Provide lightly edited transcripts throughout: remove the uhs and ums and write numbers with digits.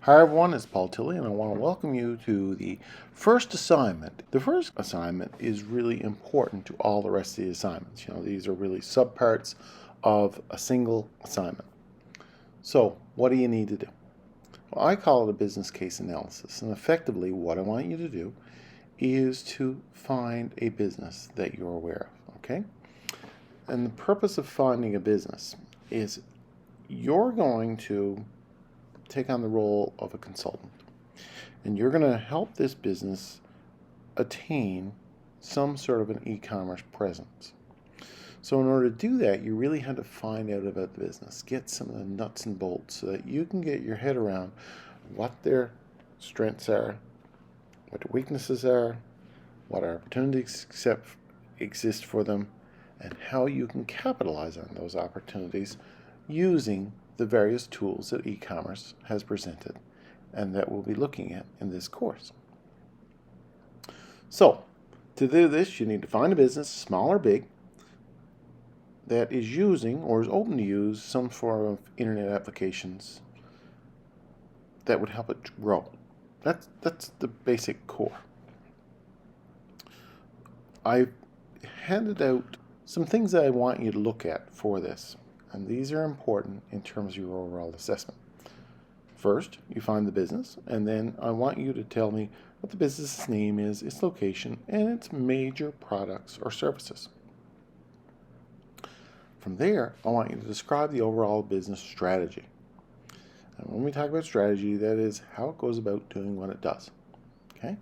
Hi everyone, it's Paul Tilley, and I want to welcome you to the first assignment. The first assignment is really important to all the rest of the assignments. These are really subparts of a single assignment. So, what do you need to do? Well, I call it a business case analysis, and effectively what I want you to do is to find a business that you're aware of, okay? And the purpose of finding a business is you're going to take on the role of a consultant, and you're going to help this business attain some sort of an e-commerce presence. So in order to do that, you really had to find out about the business, get some of the nuts and bolts so that you can get your head around what their strengths are, what their weaknesses are, what opportunities exist for them, and how you can capitalize on those opportunities using the various tools that e-commerce has presented and that we'll be looking at in this course. So, to do this, you need to find a business, small or big, that is using or is open to use some form of internet applications that would help it grow. That's the basic core. I handed out some things that I want you to look at for this, and these are important in terms of your overall assessment. First, you find the business, and then I want you to tell me what the business's name is, its location, and its major products or services. From there, I want you to describe the overall business strategy. And when we talk about strategy, that is how it goes about doing what it does. Okay?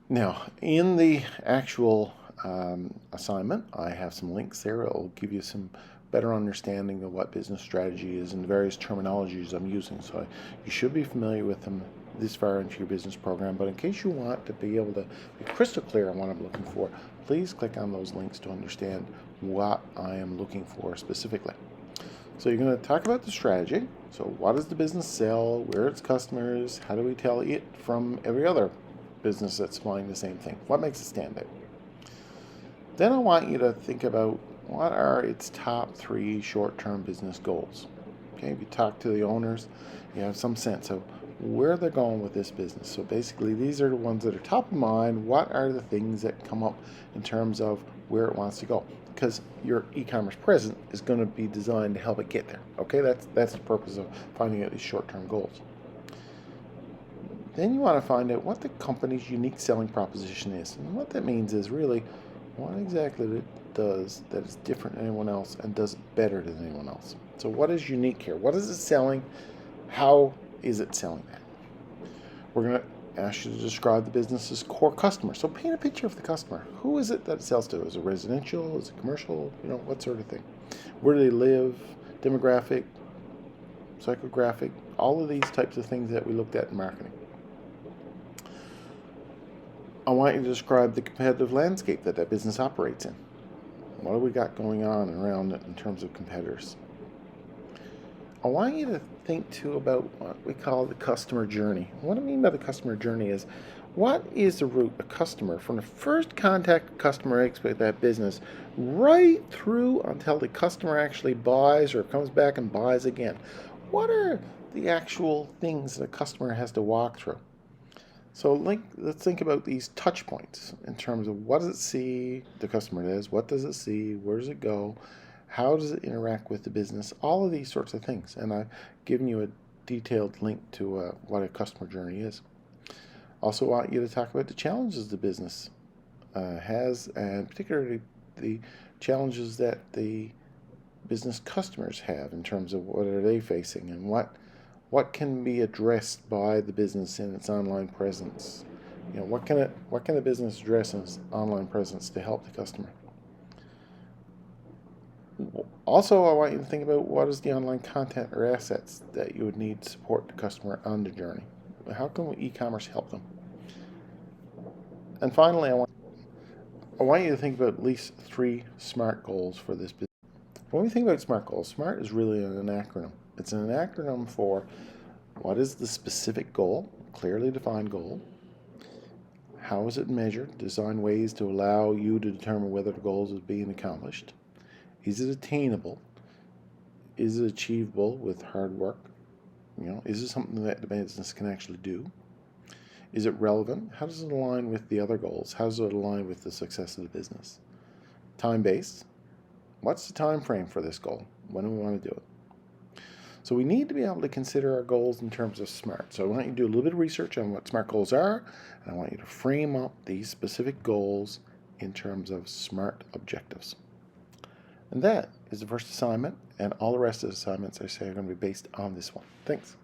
Now, in the actual assignment, I have some links there. It'll give you some better understanding of what business strategy is and the various terminologies I'm using. So you should be familiar with them this far into your business program, but in case you want to be able to be crystal clear on what I'm looking for, please click on those links to understand what I am looking for specifically. So you're going to talk about the strategy. So what does the business sell? Where are its customers? How do we tell it from every other business that's supplying the same thing? What makes it stand out? Then I want you to think about what are its top 3 short-term business goals. Okay, if you talk to the owners, you have some sense of where they're going with this business. So basically, these are the ones that are top of mind. What are the things that come up in terms of where it wants to go? Because your e-commerce presence is going to be designed to help it get there. Okay, that's the purpose of finding out these short-term goals. Then you want to find out what the company's unique selling proposition is. And what that means is really what exactly it does that is different than anyone else and does it better than anyone else. So what is unique here? What is it selling? How is it selling that? We're going to ask you to describe the business's core customer. So paint a picture of the customer. Who is it that it sells to? Is it residential? Is it commercial? What sort of thing? Where do they live? Demographic? Psychographic? All of these types of things that we looked at in marketing. I want you to describe the competitive landscape that business operates in. What do we got going on around it in terms of competitors? I want you to think too about what we call the customer journey. What I mean by the customer journey is what is the route a customer from the first contact customer makes with that business right through until the customer actually buys or comes back and buys again. What are the actual things that a customer has to walk through? So let's think about these touch points in terms of what does it see the customer does, what does it see, where does it go, how does it interact with the business, all of these sorts of things. And I've given you a detailed link to what a customer journey is. Also want you to talk about the challenges the business has, and particularly the challenges that the business customers have in terms of what are they facing and what can be addressed by the business in its online presence. What can the business address in its online presence to help the customer? Also, I want you to think about what is the online content or assets that you would need to support the customer on the journey. How can e-commerce help them? And finally, I want you to think about at least 3 SMART goals for this business. When we think about SMART goals, SMART is really an acronym. It's an acronym for what is the specific goal, clearly defined goal, how is it measured, design ways to allow you to determine whether the goal is being accomplished, is it attainable, is it achievable with hard work, Is it something that the business can actually do? Is it relevant? How does it align with the other goals? How does it align with the success of the business? Time-based. What's the time frame for this goal? When do we want to do it? So we need to be able to consider our goals in terms of SMART. So I want you to do a little bit of research on what SMART goals are, and I want you to frame up these specific goals in terms of SMART objectives. And that is the first assignment, and all the rest of the assignments I say are going to be based on this one. Thanks.